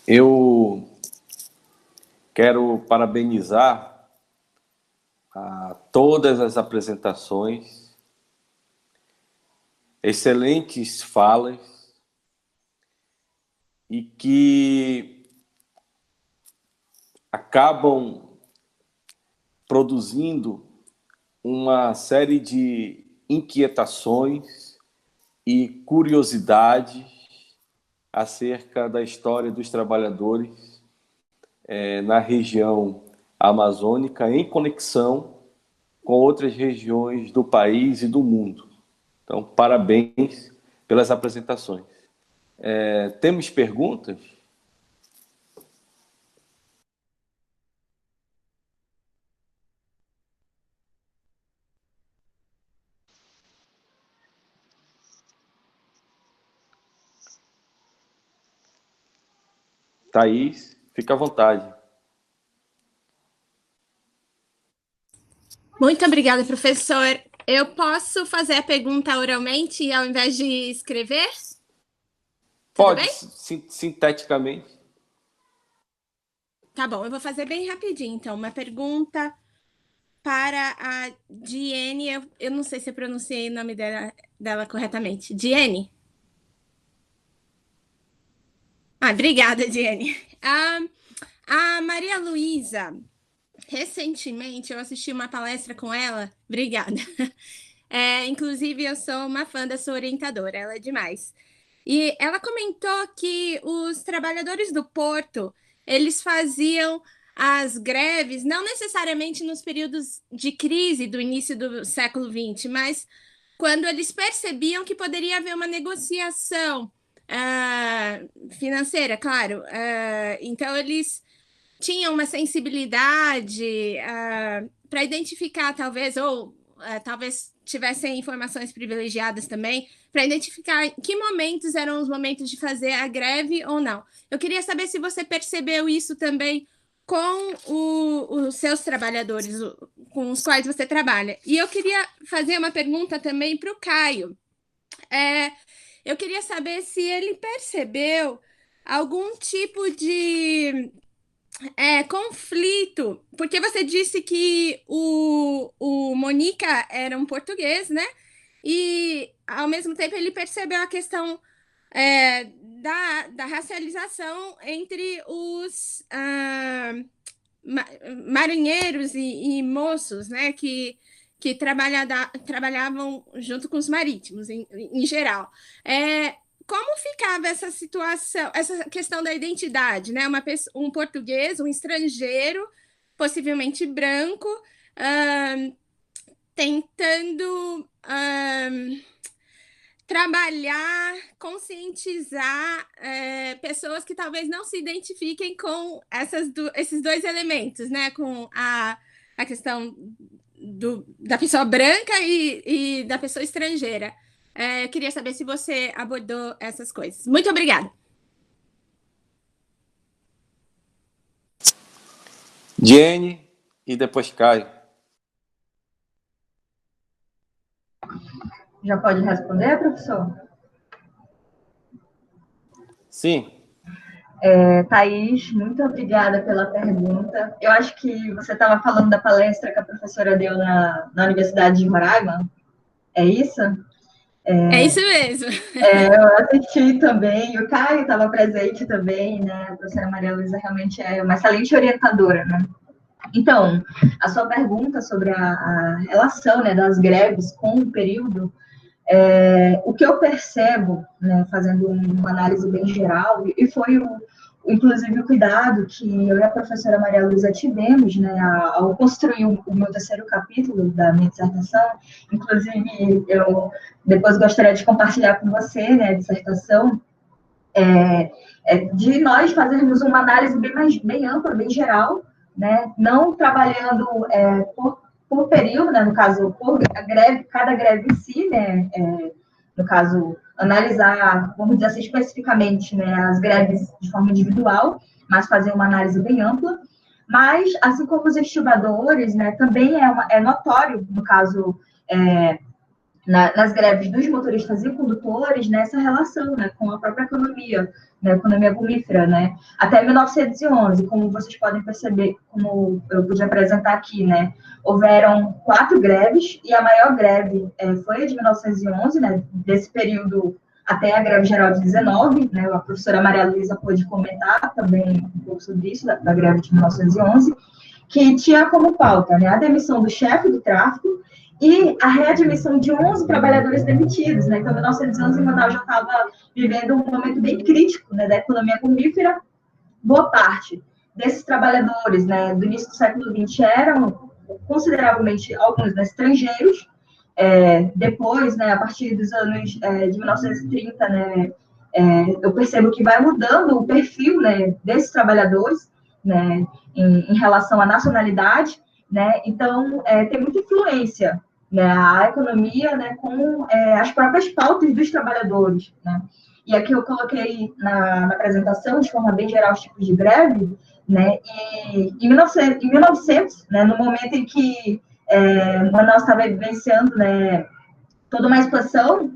Eu quero parabenizar a todas as apresentações, excelentes falas, e que acabam produzindo uma série de inquietações e curiosidades acerca da história dos trabalhadores na região amazônica, em conexão com outras regiões do país e do mundo. Então, parabéns pelas apresentações. Temos perguntas? Thaís, fica à vontade. Muito obrigada, professor. Eu posso fazer a pergunta oralmente ao invés de escrever? Pode, sinteticamente. Tá bom, eu vou fazer bem rapidinho, então. Uma pergunta para a Diene. Eu não sei se eu pronunciei o nome dela corretamente. Diene? Obrigada, Diene. A Maria Luísa, recentemente eu assisti uma palestra com ela. Obrigada. Inclusive, eu sou uma fã da sua orientadora, ela é demais. E ela comentou que os trabalhadores do porto, eles faziam as greves, não necessariamente nos períodos de crise do início do século XX, mas quando eles percebiam que poderia haver uma negociação financeira, claro. Então, eles tinham uma sensibilidade para identificar, talvez, ou talvez tivessem informações privilegiadas também, para identificar que momentos eram os momentos de fazer a greve ou não. Eu queria saber se você percebeu isso também com os seus trabalhadores, com os quais você trabalha. E eu queria fazer uma pergunta também para o Caio. Eu queria saber se ele percebeu algum tipo de conflito, porque você disse que o Monica era um português, né? E, ao mesmo tempo, ele percebeu a questão da racialização entre os marinheiros e moços, né? Que trabalhavam junto com os marítimos, em geral. Como ficava essa situação, essa questão da identidade, né? Um português, um estrangeiro, possivelmente branco, tentando trabalhar, conscientizar pessoas que talvez não se identifiquem com esses dois elementos, né? Com a questão da pessoa branca e da pessoa estrangeira. Eu queria saber se você abordou essas coisas. Muito obrigada. Jenny e depois Caio. Já pode responder, professor? Sim. Thaís, muito obrigada pela pergunta. Eu acho que você estava falando da palestra que a professora deu na Universidade de Roraima. É isso? É isso mesmo. Eu assisti também, o Caio estava presente também, né? A professora Maria Luísa realmente é uma excelente orientadora, né? Então, a sua pergunta sobre a relação, né, das greves com o período, o que eu percebo, né, fazendo uma análise bem geral, e foi inclusive o cuidado que eu e a professora Maria Luísa tivemos, né, ao construir o meu terceiro capítulo da minha dissertação. Inclusive, eu depois gostaria de compartilhar com você, né, a dissertação, de nós fazermos uma análise bem ampla, bem geral, né, não trabalhando por período, né, no caso, por cada greve em si, né, no caso, analisar, vamos dizer assim, especificamente, né, as greves de forma individual, mas fazer uma análise bem ampla. Mas, assim como os estudadores, né, também é notório, no caso, nas greves dos motoristas e condutores, nessa relação, né, com a própria economia, né, a economia gomífera, né, até 1911, como vocês podem perceber, como eu pude apresentar aqui, né, houveram 4 greves, e a maior greve foi a de 1911, né, desse período até a greve geral de 19, né, a professora Maria Luísa pôde comentar também um pouco sobre isso, da greve de 1911, que tinha como pauta, né, a demissão do chefe do tráfico e a readmissão de 11 trabalhadores demitidos, né? Então, em 1911, Manaus já estava vivendo um momento bem crítico, né, da economia gomífera. Boa parte desses trabalhadores, né, do início do século XX eram consideravelmente alguns, né, estrangeiros. Depois, né, a partir dos anos de 1930, né, eu percebo que vai mudando o perfil, né, desses trabalhadores, né, em relação à nacionalidade, né? Então, tem muita influência, né, a economia, né, com as próprias pautas dos trabalhadores, né? E aqui eu coloquei na apresentação, de forma bem geral, os tipos de greve, né? E em 1900, né, no momento em que Manaus estava vivenciando, né, toda uma expansão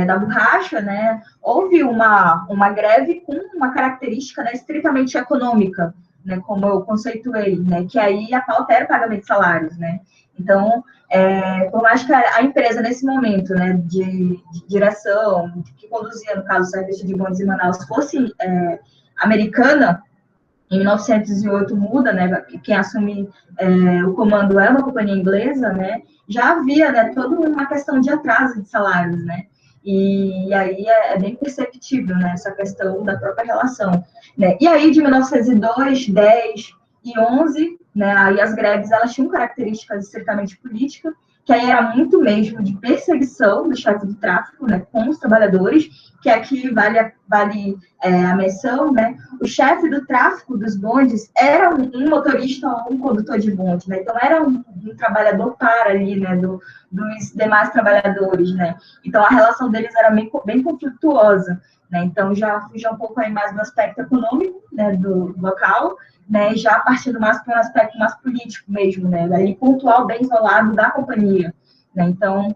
da borracha, né, houve uma greve com uma característica, né, estritamente econômica, né, como eu conceituei, né, que aí a pauta era o pagamento de salários, né. Então, por mais que a empresa, nesse momento, né, de direção, que conduzia, no caso, o serviço de bondes em Manaus, fosse americana, em 1908 muda, né, quem assume o comando é uma companhia inglesa, né, já havia, né, toda uma questão de atraso de salários, né, e aí é bem perceptível, né, essa questão da própria relação, né, e aí de 1902, 10 e 11, né, aí as greves, elas tinham características estritamente políticas, que aí era muito mesmo de perseguição do chefe de tráfico, né, com os trabalhadores, que aqui vale a menção, né, o chefe do tráfico dos bondes era um motorista ou um condutor de bonde, né, então era um trabalhador par ali, né, dos demais trabalhadores, né, então a relação deles era bem conflituosa, né, então já fugia um pouco aí mais do aspecto econômico, né, do local, né, já partindo mais para um aspecto mais político mesmo, né, daí pontual, bem isolado da companhia, né, então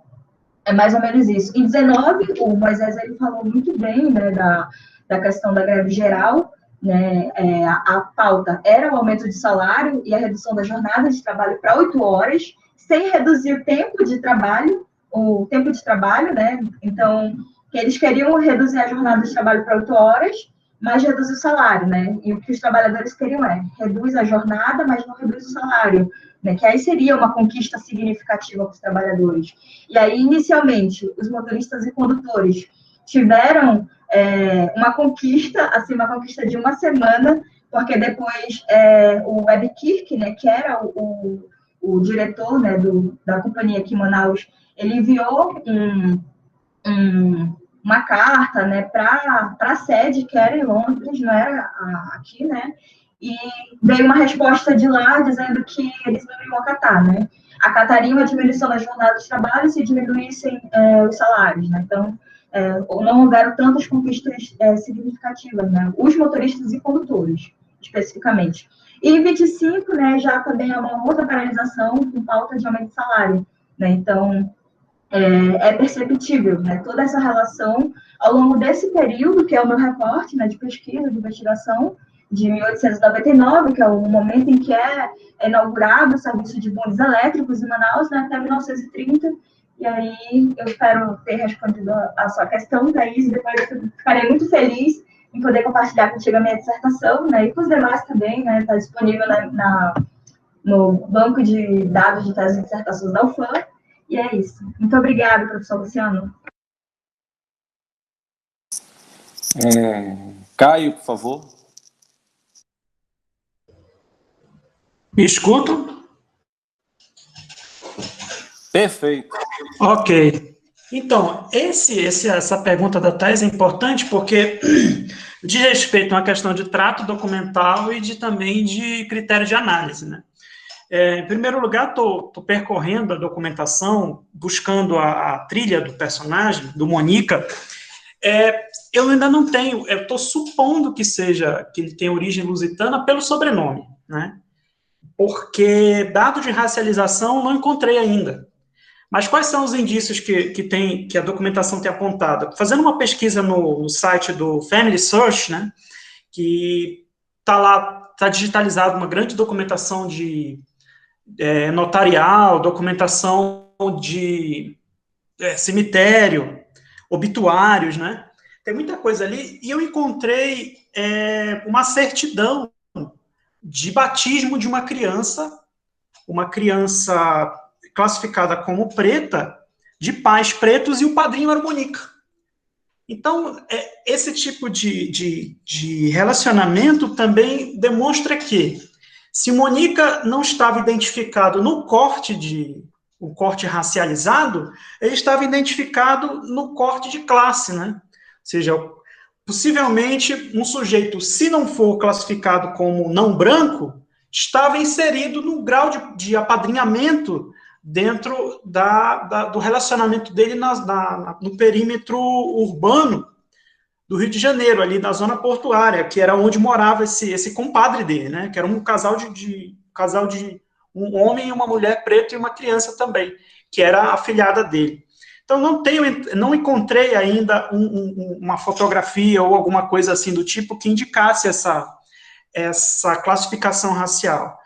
é mais ou menos isso. Em 19, o Moisés ele falou muito bem, né, da questão da greve geral, né, a pauta era o aumento de salário e a redução da jornada de trabalho para 8 horas, sem reduzir o tempo de trabalho, né, então, que eles queriam reduzir a jornada de trabalho para 8 horas, mas reduzir o salário, né, e o que os trabalhadores queriam reduz a jornada, mas não reduz o salário, né, que aí seria uma conquista significativa para os trabalhadores. E aí, inicialmente, os motoristas e condutores tiveram uma conquista de uma semana, porque depois o Webb Kirk, né, que era o diretor, né, da companhia aqui em Manaus, ele enviou uma carta, né, para a sede, que era em Londres, não era aqui, né, e veio uma resposta de lá dizendo que eles não iam acatar, né, acatariam a diminuição da jornada de trabalho se diminuíssem os salários, né, então não houveram tantas conquistas significativas, né, os motoristas e condutores, especificamente. E em 25, né, já também é uma outra paralisação com pauta de aumento de salário, né, então é perceptível, né, toda essa relação ao longo desse período, que é o meu reporte, né, de pesquisa, de investigação, de 1899, que é o momento em que é inaugurado o serviço de bondes elétricos em Manaus, né, até 1930, e aí eu espero ter respondido a sua questão, Thaís, depois eu ficarei muito feliz em poder compartilhar contigo a minha dissertação, né, e com os demais também, né, está disponível no banco de dados de tese e dissertações da UFAM. E é isso. Muito obrigada, professor Luciano. Caio, por favor. Me escutam? Perfeito. Ok. Então, essa pergunta da Thais é importante porque diz respeito a uma questão de trato documental e também de critério de análise, né? Em primeiro lugar, estou percorrendo a documentação, buscando a trilha do personagem, do Monica. Eu ainda não tenho, eu estou supondo que ele tem origem lusitana pelo sobrenome, né? Porque dado de racialização não encontrei ainda. Mas quais são os indícios que a documentação tem apontado? Fazendo uma pesquisa no site do Family Search, né, que está lá, está digitalizado uma grande documentação de notarial, documentação de cemitério, obituários, né? Tem muita coisa ali, e eu encontrei uma certidão de batismo de uma criança classificada como preta, de pais pretos, e o padrinho era o Monica. Então, esse tipo de relacionamento também demonstra que, se Monica não estava identificado no o corte racializado, ele estava identificado no corte de classe, né? Ou seja, possivelmente um sujeito, se não for classificado como não branco, estava inserido no grau de apadrinhamento dentro do relacionamento dele no perímetro urbano do Rio de Janeiro, ali na zona portuária, que era onde morava esse compadre dele, né? Que era um casal de um homem e uma mulher preta e uma criança também, que era a afilhada dele. Então, não encontrei ainda uma fotografia ou alguma coisa assim do tipo que indicasse essa classificação racial,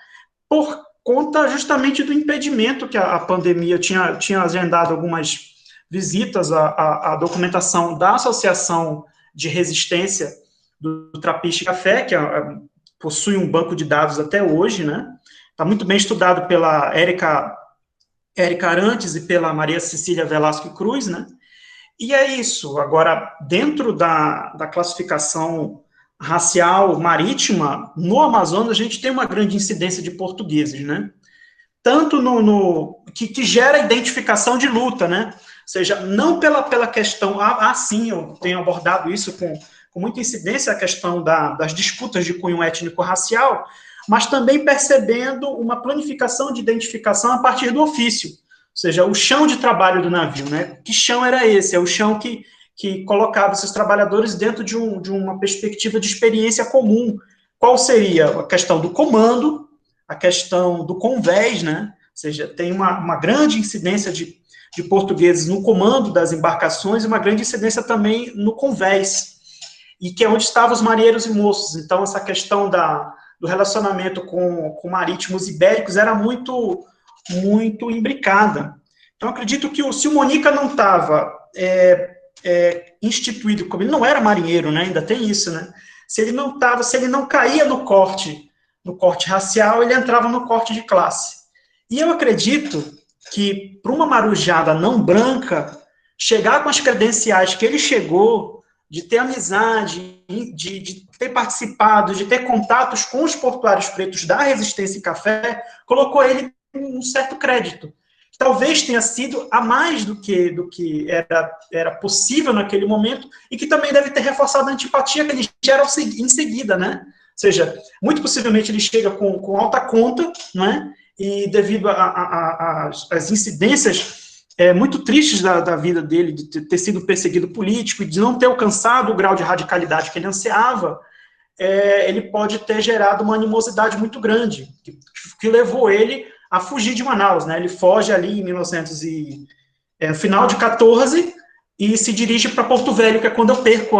por conta justamente do impedimento que a pandemia tinha agendado algumas visitas à documentação da Associação de Resistência do Trapiche Café, que possui um banco de dados até hoje, né? Está muito bem estudado pela Érica Arantes e pela Maria Cecília Velasco Cruz, né? E é isso. Agora, dentro da classificação racial marítima, no Amazonas, a gente tem uma grande incidência de portugueses, né? Tanto que gera identificação de luta, né? Ou seja, não pela questão, sim, eu tenho abordado isso com muita incidência, a questão das disputas de cunho étnico-racial, mas também percebendo uma planificação de identificação a partir do ofício, ou seja, o chão de trabalho do navio, né? Que chão era esse? É o chão que colocava esses trabalhadores dentro de uma perspectiva de experiência comum. Qual seria a questão do comando, a questão do convés, né? Ou seja, tem uma grande incidência de portugueses no comando das embarcações e uma grande incidência também no convés, e que é onde estavam os marinheiros e moços. Então, essa questão do relacionamento com marítimos ibéricos era muito, muito imbricada. Então, acredito que se o Monica não estava instituído como... Ele não era marinheiro, né? Ainda tem isso, né? Se ele não caía no corte racial, ele entrava no corte de classe. E eu acredito que, para uma marujada não branca, chegar com as credenciais que ele chegou, de ter amizade, de ter participado, de ter contatos com os portuários pretos da Resistência e Café, colocou ele com um certo crédito. Talvez tenha sido a mais do que era possível naquele momento, e que também deve ter reforçado a antipatia que ele gera em seguida, né? Ou seja, muito possivelmente ele chega com alta conta, não é? E devido às incidências muito tristes da vida dele, de ter sido perseguido político e de não ter alcançado o grau de radicalidade que ele ansiava, ele pode ter gerado uma animosidade muito grande, que levou ele a fugir de Manaus, né? Ele foge ali em final de 14, e se dirige para Porto Velho, que é quando eu perco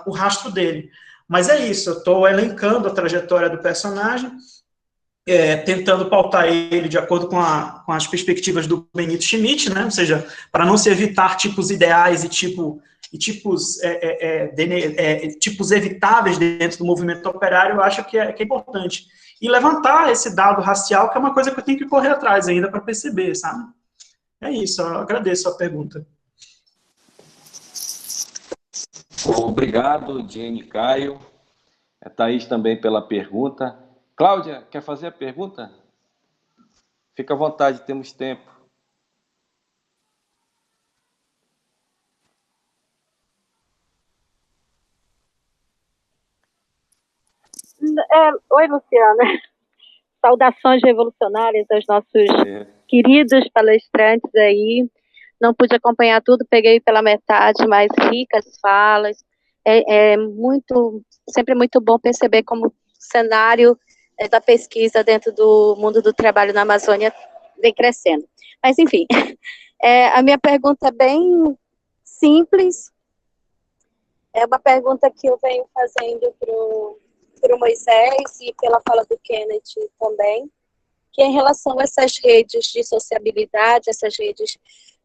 o rastro dele. Mas é isso, eu estou elencando a trajetória do personagem, tentando pautar ele de acordo com as perspectivas do Benito Schmidt, né? Ou seja, para não se evitar tipos ideais e tipos evitáveis dentro do movimento operário, eu acho que é importante. E levantar esse dado racial, que é uma coisa que eu tenho que correr atrás ainda para perceber, sabe? É isso, eu agradeço a pergunta. Obrigado, Jenny, Caio. A Thaís também pela pergunta. Cláudia, quer fazer a pergunta? Fica à vontade, temos tempo. Oi, Luciana. Saudações revolucionárias aos nossos queridos palestrantes aí. Não pude acompanhar tudo, peguei pela metade, mas ricas falas. Sempre muito bom perceber como o cenário da pesquisa dentro do mundo do trabalho na Amazônia vem crescendo. Mas, enfim, a minha pergunta é bem simples, é uma pergunta que eu venho fazendo para o Moisés e pela fala do Kenneth também, que é em relação a essas redes de sociabilidade, essas redes,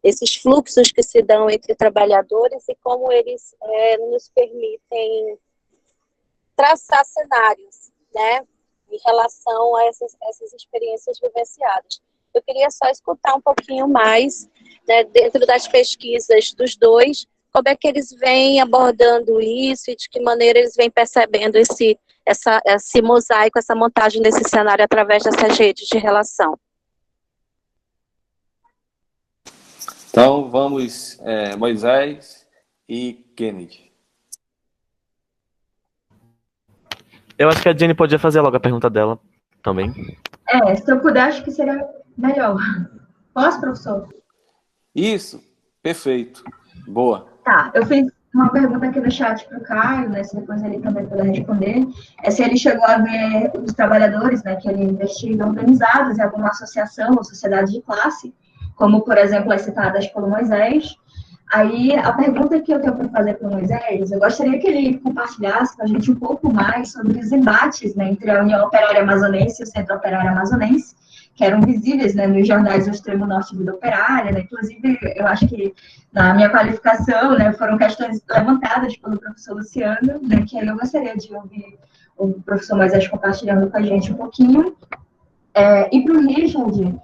esses fluxos que se dão entre trabalhadores e como eles nos permitem traçar cenários, né, em relação a essas experiências vivenciadas. Eu queria só escutar um pouquinho mais, né, dentro das pesquisas dos dois, como é que eles vêm abordando isso e de que maneira eles vêm percebendo esse mosaico, essa montagem desse cenário através dessas redes de relação. Então, vamos, Moisés e Kennedy. Eu acho que a Jenny podia fazer logo a pergunta dela também. Se eu puder, acho que seria melhor. Posso, professor? Isso, perfeito. Boa. Tá, eu fiz uma pergunta aqui no chat para o Caio, né, se depois ele também puder responder, se ele chegou a ver os trabalhadores, né, que ele investiga organizados em alguma associação ou sociedade de classe, como, por exemplo, as citadas pelo Moisés. Aí, a pergunta que eu tenho para fazer para o Moisés, eu gostaria que ele compartilhasse com a gente um pouco mais sobre os embates, né, entre a União Operária Amazonense e o Centro Operário Amazonense, que eram visíveis, né, nos jornais do extremo norte da Vida Operária, né, inclusive, eu acho que na minha qualificação, né, foram questões levantadas pelo professor Luciano, né, que aí eu gostaria de ouvir o professor Moisés compartilhando com a gente um pouquinho. E para o Richard,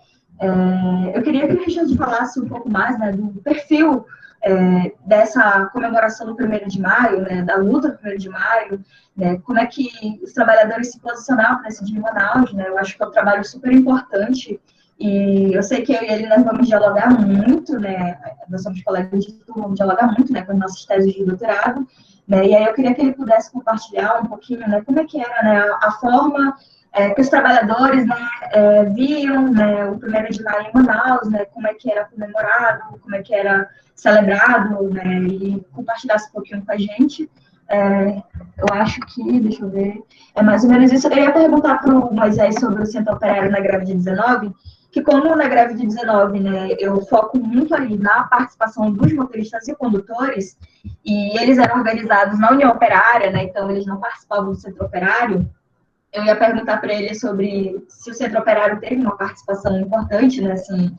eu queria que o Richard falasse um pouco mais, né, do perfil dessa comemoração do 1º de maio, né, da luta do 1º de maio, né, como é que os trabalhadores se posicionavam nesse dia em Manaus, né, eu acho que é um trabalho super importante, e eu sei que eu e ele nós vamos dialogar muito, né, nós somos colegas de turma, vamos dialogar muito, né, com as nossas teses de doutorado, né, e aí eu queria que ele pudesse compartilhar um pouquinho, né, como é que era, né, a forma que os trabalhadores, né, viam, né, o 1º de maio em Manaus, né, como é que era comemorado, como é que era celebrado, né, e compartilhasse um pouquinho com a gente. Eu acho que, deixa eu ver, é mais ou menos isso. Eu ia perguntar para o Moisés sobre o Centro Operário na greve de 19, que como na greve de 19, né, eu foco muito ali na participação dos motoristas e condutores, e eles eram organizados na União Operária, né, então eles não participavam do Centro Operário. Eu ia perguntar para ele sobre se o Centro Operário teve uma participação importante, né, assim,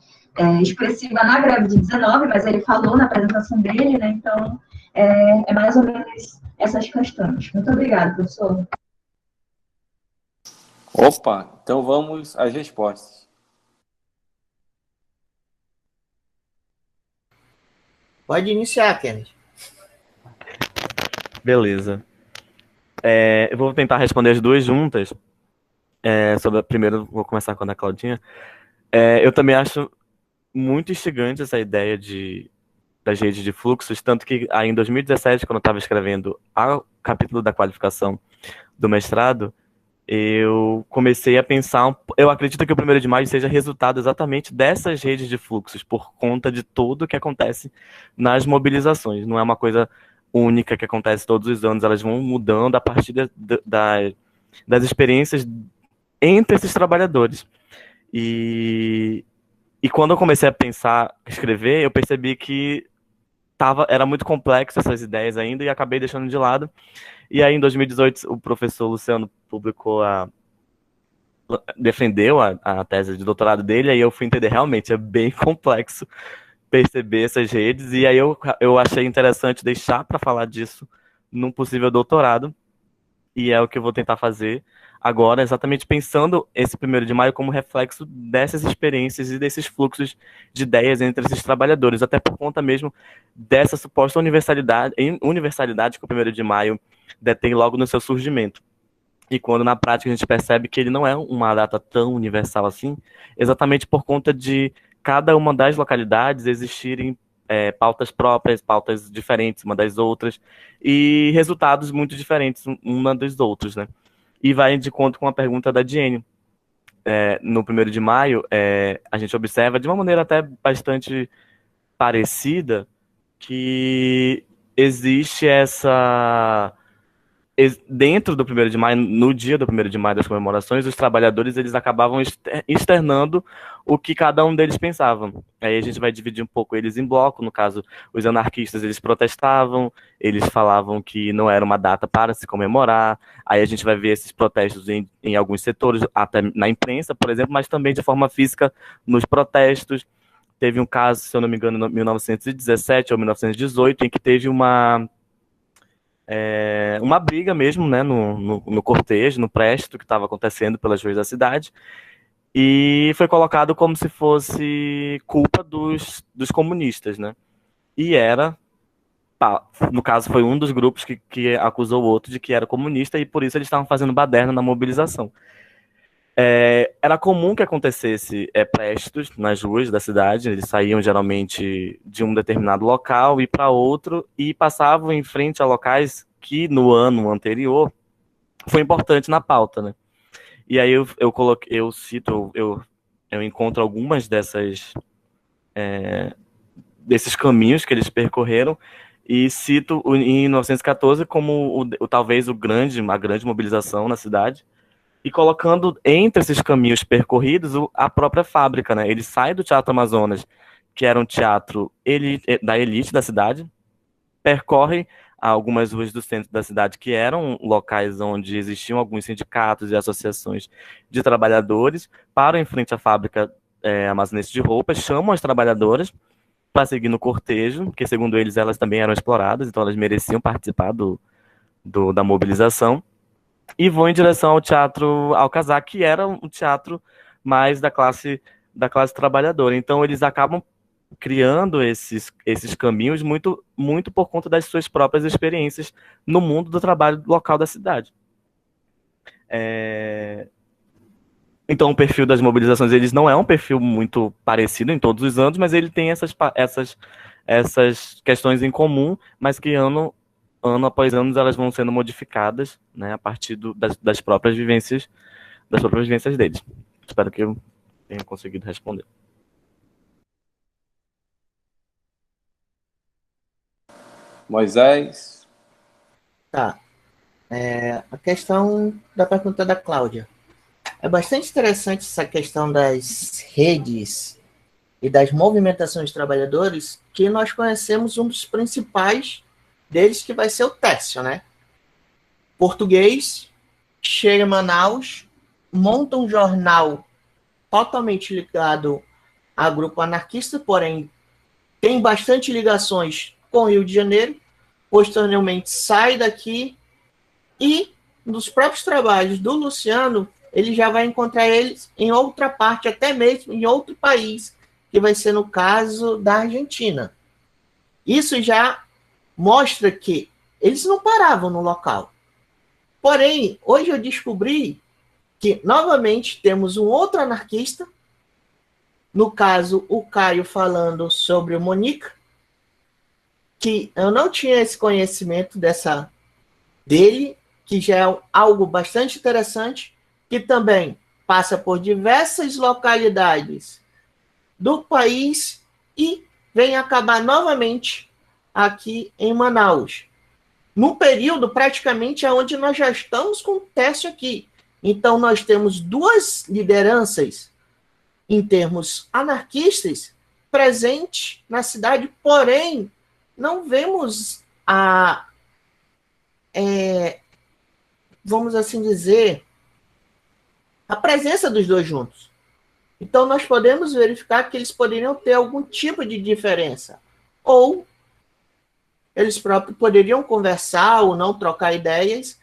expressiva na greve de 19, mas ele falou na apresentação dele, né, então é mais ou menos essas questões. Muito obrigada, professor. Opa, então vamos às respostas. Pode iniciar, Kennedy. Beleza. Eu vou tentar responder as duas juntas. Primeiro, vou começar com a da Claudinha. Eu também acho muito instigante essa ideia das redes de fluxos, tanto que aí em 2017, quando eu estava escrevendo o capítulo da qualificação do mestrado, eu comecei a pensar, eu acredito que o 1º de maio seja resultado exatamente dessas redes de fluxos, por conta de tudo o que acontece nas mobilizações. Não é uma coisa única que acontece todos os anos, elas vão mudando a partir das experiências entre esses trabalhadores. E quando eu comecei a pensar, escrever, eu percebi que era muito complexo essas ideias ainda e acabei deixando de lado. E aí, em 2018, o professor Luciano defendeu a tese de doutorado dele, aí eu fui entender, realmente, é bem complexo perceber essas redes, e aí eu achei interessante deixar para falar disso num possível doutorado, e é o que eu vou tentar fazer agora, exatamente pensando esse 1º de maio como reflexo dessas experiências e desses fluxos de ideias entre esses trabalhadores, até por conta mesmo dessa suposta universalidade que o 1º de maio detém logo no seu surgimento. E quando na prática a gente percebe que ele não é uma data tão universal assim, exatamente por conta de cada uma das localidades existirem pautas próprias, pautas diferentes uma das outras, e resultados muito diferentes uma dos outros, né? E vai de conta com a pergunta da Jenny. No 1º de maio, a gente observa, de uma maneira até bastante parecida, que existe dentro do 1º de maio, no dia do 1º de maio das comemorações, os trabalhadores eles acabavam externando o que cada um deles pensava. Aí a gente vai dividir um pouco eles em bloco. No caso, os anarquistas eles protestavam, eles falavam que não era uma data para se comemorar. Aí a gente vai ver esses protestos em alguns setores, até na imprensa, por exemplo, mas também de forma física nos protestos. Teve um caso, se eu não me engano, em 1917 ou 1918, em que teve uma briga mesmo, né, no cortejo, no préstito que estava acontecendo pelas ruas da cidade, e foi colocado como se fosse culpa dos comunistas, né? E no caso, foi um dos grupos que acusou o outro de que era comunista, e por isso eles estavam fazendo baderna na mobilização. Era comum que acontecesse préstos nas ruas da cidade. Eles saíam geralmente de um determinado local e para outro, e passavam em frente a locais que no ano anterior foi importante na pauta, né? E aí eu encontro algumas desses caminhos que eles percorreram, e cito em 1914 como talvez a grande mobilização na cidade, e colocando entre esses caminhos percorridos a própria fábrica, né? Ele sai do Teatro Amazonas, que era um teatro da elite da cidade, percorre algumas ruas do centro da cidade, que eram locais onde existiam alguns sindicatos e associações de trabalhadores, param em frente à fábrica amazonense de roupas, chamam as trabalhadoras para seguir no cortejo, porque, segundo eles, elas também eram exploradas, então elas mereciam participar da mobilização, e vão em direção ao Teatro Alcazar, que era um teatro mais da classe trabalhadora. Então, eles acabam criando esses caminhos muito, muito por conta das suas próprias experiências no mundo do trabalho local da cidade. Então, o perfil das mobilizações, eles não é um perfil muito parecido em todos os anos, mas ele tem essas questões em comum, mas que ano após ano elas vão sendo modificadas, né, a partir das próprias vivências deles. Espero que eu tenha conseguido responder. Moisés? Tá. A questão da pergunta da Cláudia. É bastante interessante essa questão das redes e das movimentações de trabalhadores, que nós conhecemos um dos principais deles, que vai ser o Tércio, né? Português, chega em Manaus, monta um jornal totalmente ligado a grupo anarquista, porém tem bastante ligações com o Rio de Janeiro, posteriormente sai daqui, e nos próprios trabalhos do Luciano, ele já vai encontrar eles em outra parte, até mesmo em outro país, que vai ser no caso da Argentina. Isso já mostra que eles não paravam no local. Porém, hoje eu descobri que, novamente, temos um outro anarquista, no caso, o Caio falando sobre o Monica, que eu não tinha esse conhecimento dele, que já é algo bastante interessante, que também passa por diversas localidades do país e vem acabar novamente aqui em Manaus, num período praticamente onde nós já estamos com o Tércio aqui. Então, nós temos duas lideranças em termos anarquistas presentes na cidade, porém, não vemos vamos assim dizer, a presença dos dois juntos. Então, nós podemos verificar que eles poderiam ter algum tipo de diferença. Ou eles próprios poderiam conversar ou não, trocar ideias,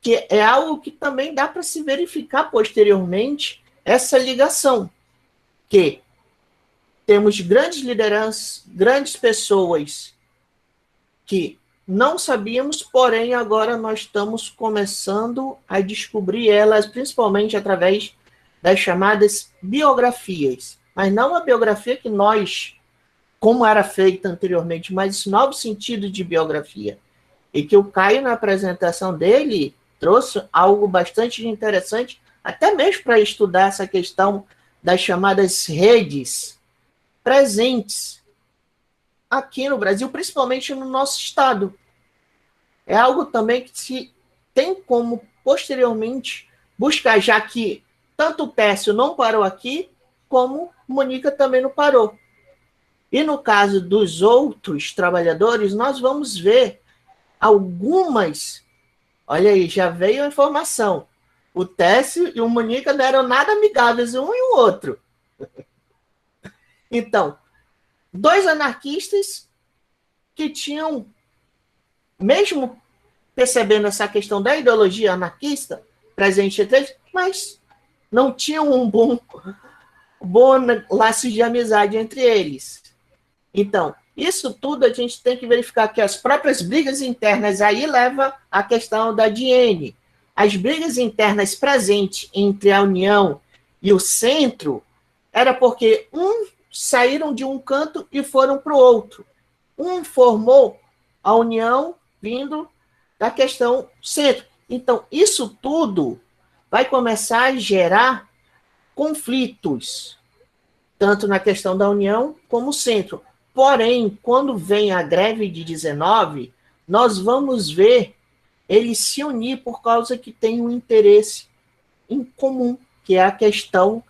que é algo que também dá para se verificar posteriormente, essa ligação. Que temos grandes lideranças, grandes pessoas que não sabíamos, porém agora nós estamos começando a descobrir elas, principalmente através das chamadas biografias. Mas não a biografia que nós, como era feita anteriormente, mas esse novo sentido de biografia. E que o Caio, na apresentação dele, trouxe algo bastante interessante, até mesmo para estudar essa questão das chamadas redes presentes aqui no Brasil, principalmente no nosso estado. É algo também que se tem como, posteriormente, buscar, já que tanto o Técio não parou aqui, como Mônica também não parou. E no caso dos outros trabalhadores, nós vamos ver algumas... Olha aí, já veio a informação. O Técio e o Mônica não eram nada amigáveis um e o outro. Então, dois anarquistas que tinham, mesmo percebendo essa questão da ideologia anarquista presente entre eles, mas não tinham um bom laço de amizade entre eles. Então, isso tudo a gente tem que verificar que as próprias brigas internas aí leva à questão da Diene. As brigas internas presentes entre a União e o Centro era porque saíram de um canto e foram para o outro. Um formou a União vindo da questão Centro. Então, isso tudo vai começar a gerar conflitos, tanto na questão da União como Centro. Porém, quando vem a greve de 19, nós vamos ver eles se unir por causa que tem um interesse em comum, que é a questão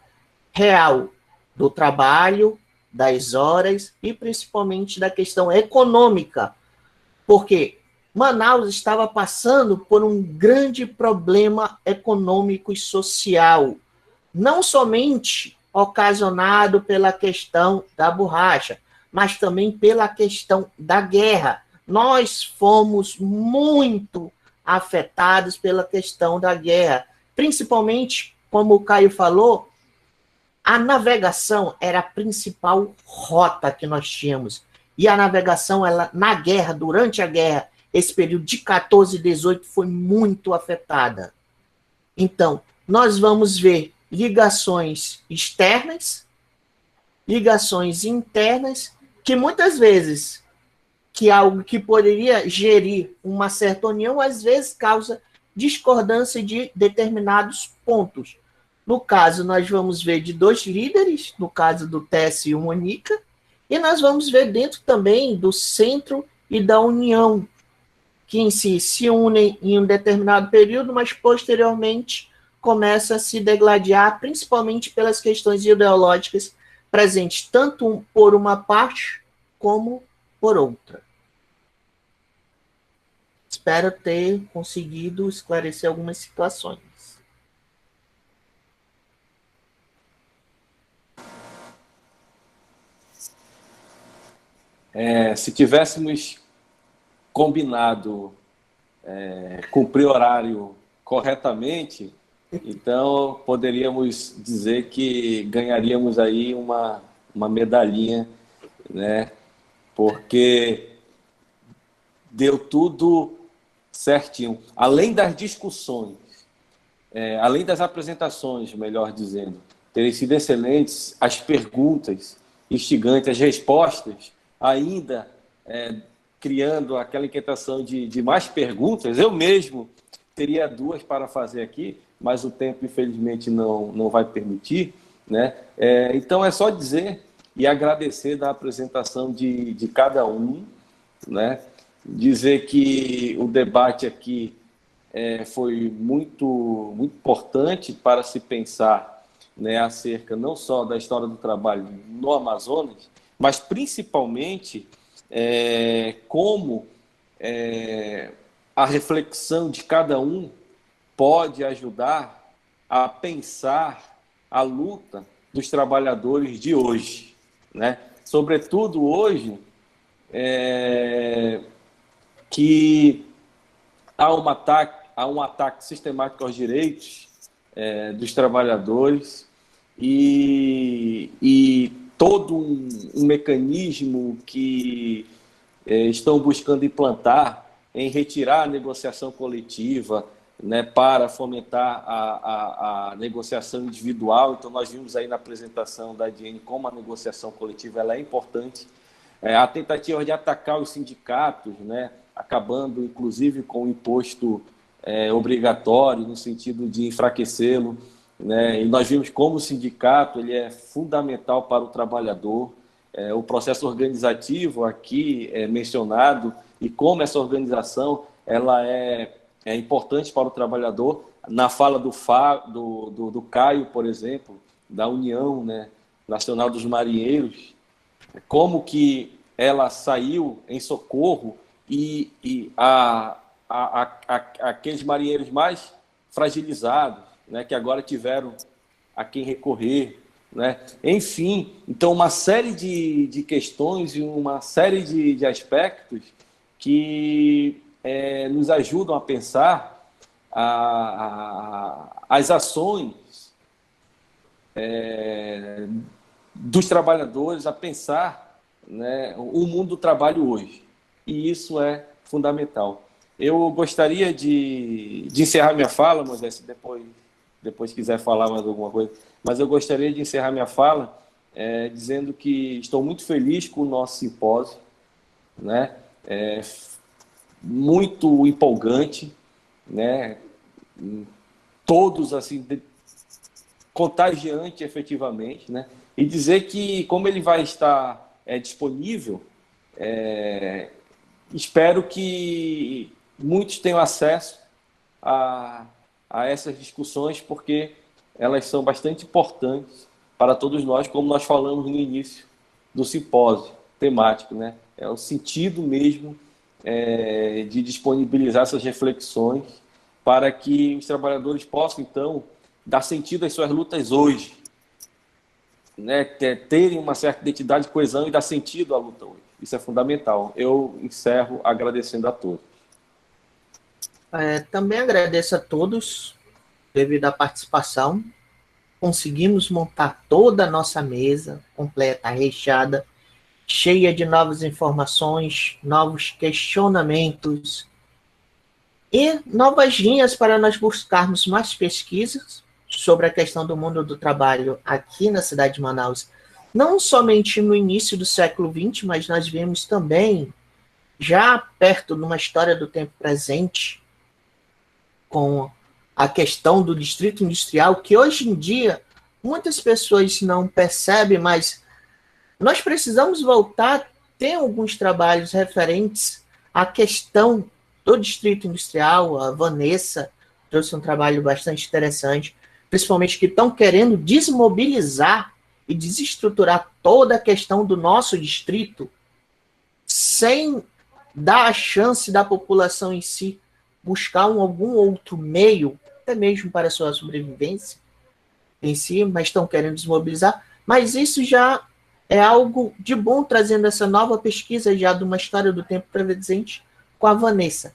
real do trabalho, das horas e principalmente da questão econômica. Porque Manaus estava passando por um grande problema econômico e social, não somente ocasionado pela questão da borracha, mas também pela questão da guerra. Nós fomos muito afetados pela questão da guerra, principalmente, como o Caio falou, a navegação era a principal rota que nós tínhamos. E a navegação, ela, na guerra, durante a guerra, esse período de 14 e 18 foi muito afetada. Então, nós vamos ver ligações externas, ligações internas, que muitas vezes, que algo que poderia gerir uma certa união, às vezes causa discordância de determinados pontos. No caso, nós vamos ver de dois líderes, no caso do Técio e o Mônica, e nós vamos ver dentro também do Centro e da União, que em si se unem em um determinado período, mas posteriormente começa a se degladiar, principalmente pelas questões ideológicas presentes, tanto por uma parte como por outra. Espero ter conseguido esclarecer algumas situações. Se tivéssemos combinado cumprir horário corretamente, então poderíamos dizer que ganharíamos aí uma medalhinha, né? Porque deu tudo certinho. Além das discussões, além das apresentações, melhor dizendo, terem sido excelentes, as perguntas instigantes, as respostas, ainda criando aquela inquietação de mais perguntas. Eu mesmo teria duas para fazer aqui, mas o tempo, infelizmente, não vai permitir, né? Então, é só dizer e agradecer da apresentação de cada um, né? Dizer que o debate aqui foi muito, muito importante para se pensar, né, acerca não só da história do trabalho no Amazonas, mas principalmente como a reflexão de cada um pode ajudar a pensar a luta dos trabalhadores de hoje, né? Sobretudo hoje, que há um ataque sistemático aos direitos dos trabalhadores e todo um mecanismo que estão buscando implantar em retirar a negociação coletiva, né, para fomentar a negociação individual. Então, nós vimos aí na apresentação da Diene como a negociação coletiva ela é importante. A tentativa de atacar os sindicatos, né, acabando, inclusive, com o imposto obrigatório, no sentido de enfraquecê-lo, né? E nós vimos como o sindicato ele é fundamental para o trabalhador. O processo organizativo aqui é mencionado e como essa organização ela é importantes para o trabalhador. Na fala do Caio, por exemplo, da União, né, Nacional dos Marinheiros, como que ela saiu em socorro e aqueles marinheiros mais fragilizados, né, que agora tiveram a quem recorrer, né? Enfim, então uma série de questões e uma série de aspectos que nos ajudam a pensar as ações dos trabalhadores, a pensar, né, o mundo do trabalho hoje. E isso é fundamental. Eu gostaria de encerrar minha fala, Moisés, se depois quiser falar mais alguma coisa, mas eu gostaria de encerrar minha fala dizendo que estou muito feliz com o nosso simpósio, né? Muito empolgante, né? Todos assim contagiante efetivamente, né? E dizer que como ele vai estar disponível, espero que muitos tenham acesso a essas discussões, porque elas são bastante importantes para todos nós, como nós falamos no início do simpósio temático, né? É o sentido mesmo de disponibilizar essas reflexões para que os trabalhadores possam, então, dar sentido às suas lutas hoje, né? Terem uma certa identidade, coesão e dar sentido à luta hoje. Isso é fundamental. Eu encerro agradecendo a todos. Também agradeço a todos devido à participação. Conseguimos montar toda a nossa mesa completa, recheada, cheia de novas informações, novos questionamentos e novas linhas para nós buscarmos mais pesquisas sobre a questão do mundo do trabalho aqui na cidade de Manaus, não somente no início do século XX, mas nós vemos também, já perto de uma história do tempo presente, com a questão do distrito industrial, que hoje em dia muitas pessoas não percebem, mas nós precisamos voltar. Tem alguns trabalhos referentes à questão do distrito industrial. A Vanessa trouxe um trabalho bastante interessante, principalmente que estão querendo desmobilizar e desestruturar toda a questão do nosso distrito, sem dar a chance da população em si buscar algum outro meio, até mesmo para a sua sobrevivência em si, mas estão querendo desmobilizar. Mas isso já é algo de bom, trazendo essa nova pesquisa já de uma história do tempo presente com a Vanessa.